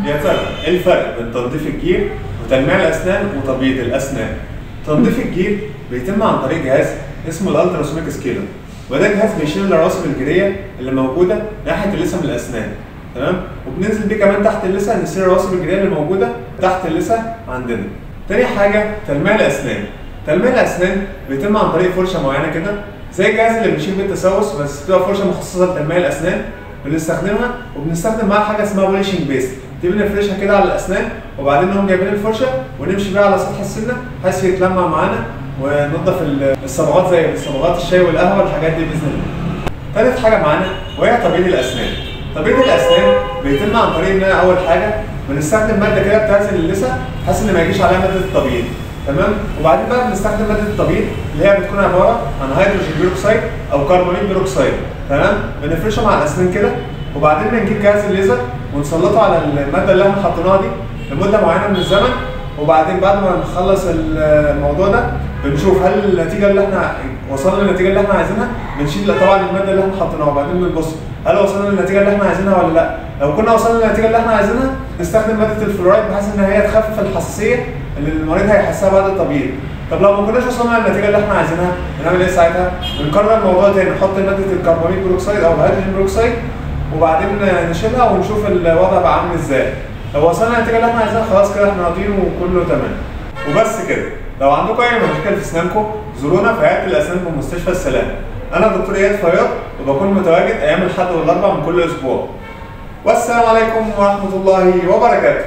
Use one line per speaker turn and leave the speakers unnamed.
يا ترى ايه الفرق بين تنظيف الجير وتلميع الاسنان وتبييض الاسنان؟ تنظيف الجير بيتم عن طريق جهاز اسمه الالتراسونيك سكيلر، وده جهاز بيشيل الرواسب الجيريه اللي موجوده ناحيه اللثه من الاسنان، تمام؟ وبننزل بيه كمان تحت اللثه نشيل الرواسب الجيريه اللي موجوده تحت اللثه عندنا. تاني حاجه تلميع الاسنان. تلميع الاسنان بيتم عن طريق فرشه معينه كده زي الجهاز اللي بنشيل بيه التسوس، بس بتبقى فرشه مخصصه لتلميع الاسنان بنستخدمها، وبنستخدم معاها حاجه اسمها بوليشنج بيست، دي بنفرشها كده على الاسنان وبعدين نقوم جايبين الفرشه ونمشي بيها على سطح السنه بحيث يتلمع معانا وننضف الصبغات زي صبغات الشاي والقهوه والحاجات دي باذن الله. ثالث حاجه معانا وهي تبييض الاسنان. تبييض الاسنان بيتم عن طريق ان اول حاجه بنستخدم ماده كده بتعزل اللثه بحيث ان ما يجيش عليها ماده التبييض، تمام؟ وبعدين بقى بنستخدم ماده التبييض اللي هي بتكون عباره عن هيدروجين بيروكسيد او كربونيل بيروكسيد، تمام؟ بنفرشه مع الاسنان كده وبعدين بنجيب جهاز الليزر ونسلطه على الماده اللي احنا حطيناها دي لمده معينه من الزمن، وبعدين بعد ما نخلص الموضوع ده بنشوف هل النتيجه اللي احنا وصلنا للنتيجه اللي احنا عايزينها، بنشيل طبعا الماده اللي احنا حطيناها وبعدين بنبص هل وصلنا للنتيجه اللي احنا عايزينها ولا لا. لو كنا وصلنا للنتيجه اللي احنا عايزينها نستخدم ماده الفلورايد بحيث ان هي تخفف الحساسيه اللي المريض هيحسها بعد التبييض. طب لو ما كناش وصلنا للنتيجه اللي احنا عايزينها بنعمل ايه ساعتها؟ بنكرر الموضوع تاني، نحط ماده الكربونيل بيروكسيد او الهيدروجين بيروكسيد وبعدين نشيلها ونشوف الوضع بقى عامل ازاي. لو وصلنا للنتيجه اللي احنا عايزينها خلاص كده احنا راضيين وكله تمام. وبس كده. لو عندكم اي مشاكل في اسنانكم زورونا في عياده الاسنان في مستشفى السلام. انا دكتور اياد فياض وبكون متواجد ايام الاحد والاربعاء من كل اسبوع. والسلام عليكم ورحمه الله وبركاته.